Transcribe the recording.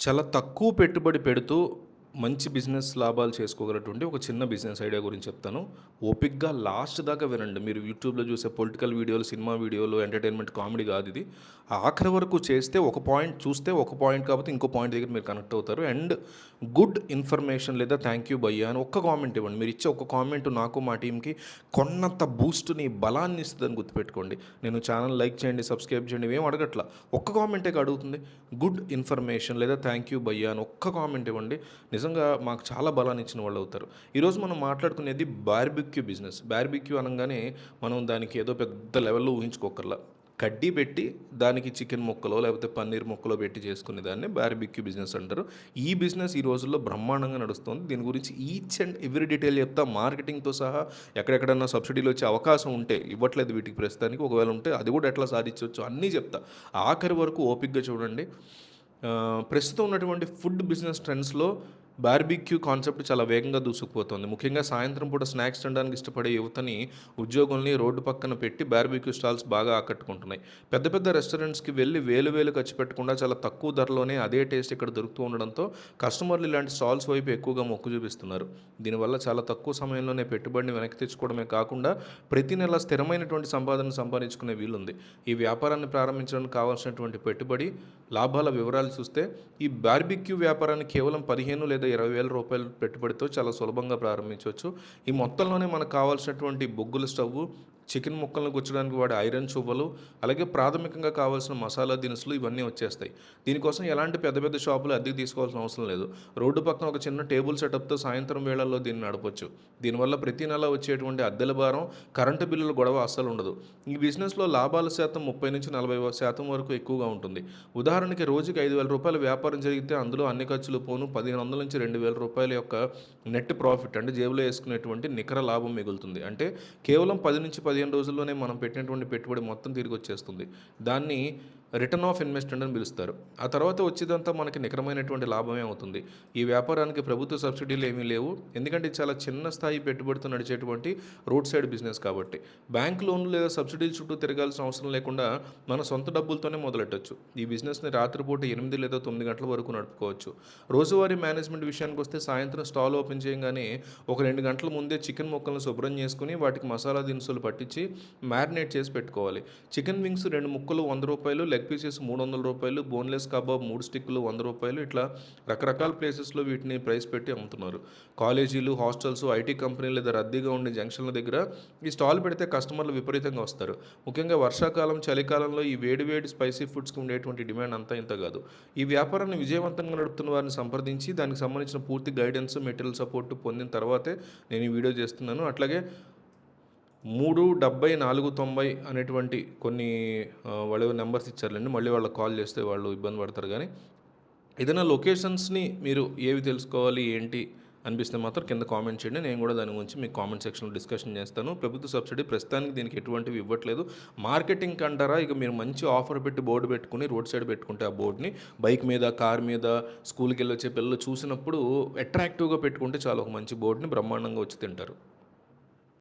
చాలా తక్కువ పెట్టుబడి పెడుతూ మంచి బిజినెస్ లాభాలు చేసుకోగలటువంటి ఒక చిన్న బిజినెస్ ఐడియా గురించి చెప్తాను. ఓపికగా లాస్ట్ దాకా వినండి. మీరు యూట్యూబ్‌లో చూసే పొలిటికల్ వీడియోలు, సినిమా వీడియోలు, ఎంటర్‌టైన్‌మెంట్ కామెడీ కాదు ఇది. ఆఖరి వరకు చేస్తే ఒక పాయింట్ చూస్తే ఒక పాయింట్ కాకపోతే ఇంకో పాయింట్ దగ్గర మీరు కనెక్ట్ అవుతారు. అండ్ గుడ్ ఇన్ఫర్మేషన్ లేదా థ్యాంక్ యూ భయ్యా అని ఒక్క కామెంట్ ఇవ్వండి. మీరు ఇచ్చే ఒక్క కామెంట్ నాకు మా టీమ్‌కి కొన్నంత బూస్ట్‌ని, బలాన్ని ఇస్తదని గుర్తుపెట్టుకోండి. నేను ఛానల్ లైక్ చేయండి, సబ్స్క్రైబ్ చేయండి ఇవేం అడగట్లా. ఒక్క కామెంటే అడుగుతుంది. గుడ్ ఇన్ఫర్మేషన్ లేదా థ్యాంక్ యూ భయ్యా అని ఒక్క కామెంట్ ఇవ్వండి. నిజంగా మాకు చాలా బలాన్ని ఇచ్చిన వాళ్ళు అవుతారు. ఈరోజు మనం మాట్లాడుకునేది బార్బిక్యూ బిజినెస్. బార్బిక్యూ అనగానే మనం దానికి ఏదో పెద్ద లెవెల్లో ఊహించుకోకర్లా. కడ్డీ పెట్టి దానికి చికెన్ ముక్కలో లేకపోతే పన్నీర్ ముక్కలో పెట్టి చేసుకునే దాన్ని బార్బిక్యూ బిజినెస్ అంటారు. ఈ బిజినెస్ ఈ రోజుల్లో బ్రహ్మాండంగా నడుస్తుంది. దీని గురించి ఈచ్ అండ్ ఎవ్రీ డీటెయిల్ చెప్తా, మార్కెటింగ్తో సహా. ఎక్కడెక్కడన్నా సబ్సిడీలు వచ్చే అవకాశం ఉంటే, ఇవ్వట్లేదు వీటికి ప్రస్తుతానికి, ఒకవేళ ఉంటే అది కూడా ఎట్లా సాధించవచ్చు అన్నీ చెప్తా. ఆఖరి వరకు ఓపికగా చూడండి. ప్రస్తుతం ఉన్నటువంటి ఫుడ్ బిజినెస్ ట్రెండ్స్లో బార్బిక్యూ కాన్సెప్ట్ చాలా వేగంగా దూసుకుపోతుంది. ముఖ్యంగా సాయంత్రం పూట స్నాక్స్ తినడానికి ఇష్టపడే యువతని, ఉద్యోగుల్ని రోడ్డు పక్కన పెట్టి బార్బిక్యూ స్టాల్స్ బాగా ఆకట్టుకుంటున్నాయి. పెద్ద పెద్ద రెస్టారెంట్స్కి వెళ్ళి వేలు ఖర్చు పెట్టకుండా చాలా తక్కువ ధరలోనే అదే టేస్ట్ ఇక్కడ దొరుకుతూ ఉండడంతో కస్టమర్లు ఇలాంటి స్టాల్స్ వైపు ఎక్కువగా మొక్కు చూపిస్తున్నారు. దీనివల్ల చాలా తక్కువ సమయంలోనే పెట్టుబడిని వెనక్కి తెచ్చుకోవడమే కాకుండా ప్రతి నెల స్థిరమైనటువంటి సంపాదన సంపాదించుకునే వీలుంది. ఈ వ్యాపారాన్ని ప్రారంభించడానికి కావాల్సినటువంటి పెట్టుబడి, లాభాల వివరాలు చూస్తే ఈ బార్బిక్యూ వ్యాపారాన్ని కేవలం 15 లేదా 20,000 రూపాయలు పెట్టుబడితో చాలా సులభంగా ప్రారంభించవచ్చు. ఈ మొత్తంలోనే మనకు కావాల్సినటువంటి బొగ్గుల స్టవ్వు, చికెన్ ముక్కలను గుచ్చడానికి వాడే ఐరన్ చువ్వలు, అలాగే ప్రాథమికంగా కావాల్సిన మసాలా దినుసులు ఇవన్నీ వచ్చేస్తాయి. దీనికోసం ఎలాంటి పెద్ద పెద్ద షాపులు అద్దెకు తీసుకోవాల్సిన అవసరం లేదు. రోడ్డు పక్కన ఒక చిన్న టేబుల్ సెటప్తో సాయంత్రం వేళల్లో దీన్ని నడపొచ్చు. దీనివల్ల ప్రతి నెల వచ్చేటువంటి అద్దెల భారం, కరెంటు బిల్లుల గొడవ అస్సలు ఉండదు. ఈ బిజినెస్లో లాభాల శాతం 30-40% వరకు ఎక్కువగా ఉంటుంది. ఉదాహరణకి రోజుకి 5,000 రూపాయల వ్యాపారం జరిగితే అందులో అన్ని ఖర్చులు పోను 1,500-2,000 రూపాయల యొక్క నెట్ ప్రాఫిట్, అంటే జేబులో వేసుకునేటువంటి నికర లాభం మిగులుతుంది. అంటే కేవలం 10-15 రోజుల్లోనే మనం పెట్టినటువంటి పెట్టుబడి మొత్తం తిరిగి వచ్చేస్తుంది. దాన్ని రిటర్న్ ఆఫ్ ఇన్వెస్ట్మెంట్ అని పిలుస్తారు. ఆ తర్వాత వచ్చేదంతా మనకి నికరమైనటువంటి లాభమే అవుతుంది. ఈ వ్యాపారానికి ప్రభుత్వ సబ్సిడీలు ఏమీ లేవు, ఎందుకంటే ఇది చాలా చిన్న స్థాయి పెట్టుబడితో నడిచేటువంటి రోడ్ సైడ్ బిజినెస్ కాబట్టి. బ్యాంక్ లోన్లు లేదా సబ్సిడీల చుట్టూ తిరగాల్సిన అవసరం లేకుండా మన సొంత డబ్బులతోనే మొదలెట్టచ్చు. ఈ బిజినెస్ని రాత్రిపూట 8 లేదా 9 గంటల వరకు నడుపుకోవచ్చు. రోజువారీ మేనేజ్మెంట్ విషయానికి వస్తే సాయంత్రం స్టాల్ ఓపెన్ చేయగానే ఒక 2 గంటల ముందే చికెన్ ముక్కలను శుభ్రం చేసుకుని వాటికి మసాలా దినుసులు పట్టించి మ్యారినేట్ చేసి పెట్టుకోవాలి. చికెన్ వింగ్స్ 2 ముక్కలు 100 రూపాయలు, లెగ్ పీసెస్ 300 రూపాయలు, బోన్లెస్ కబాబ్ 3 స్టిక్లు 100 రూపాయలు, ఇట్లా రకరకాల ప్లేసెస్లో వీటిని ప్రైస్ పెట్టి అమ్ముతున్నారు. కాలేజీలు, హాస్టల్స్, ఐటీ కంపెనీలు లేదా రద్దీగా ఉండే జంక్షన్ల దగ్గర ఈ స్టాల్ పెడితే కస్టమర్లు విపరీతంగా వస్తారు. ముఖ్యంగా వర్షాకాలం, చలికాలంలో ఈ వేడి స్పైసీ ఫుడ్స్కి ఉండేటువంటి డిమాండ్ అంతా ఇంత కాదు. ఈ వ్యాపారాన్ని విజయవంతంగా నడుపుతున్న వారిని సంప్రదించి దానికి సంబంధించిన పూర్తి గైడెన్స్, మెటీరియల్ సపోర్ట్ పొందిన తర్వాతే నేను ఈ వీడియో చేస్తున్నాను. అట్లాగే 370-490 అనేటువంటి కొన్ని వాళ్ళు నెంబర్స్ ఇచ్చారులేండి. మళ్ళీ వాళ్ళకి కాల్ చేస్తే వాళ్ళు ఇబ్బంది పడతారు. కానీ ఏదైనా లొకేషన్స్ని మీరు ఏవి తెలుసుకోవాలి ఏంటి అనిపిస్తే మాత్రం కింద కామెంట్ చేయండి. నేను కూడా దాని గురించి మీకు కామెంట్ సెక్షన్లో డిస్కషన్ చేస్తాను. ప్రభుత్వ సబ్సిడీ ప్రస్తుతానికి దీనికి ఎటువంటివి ఇవ్వట్లేదు. మార్కెటింగ్ అంటారా, ఇక మీరు మంచి ఆఫర్ పెట్టి బోర్డు పెట్టుకుని రోడ్ సైడ్ పెట్టుకుంటే ఆ బోర్డుని బైక్ మీద, కార్ మీద, స్కూల్కి వెళ్ళి వచ్చే పిల్లలు చూసినప్పుడు అట్రాక్టివ్గా పెట్టుకుంటే చాలా ఒక మంచి బోర్డుని బ్రహ్మాండంగా వచ్చి తింటారు.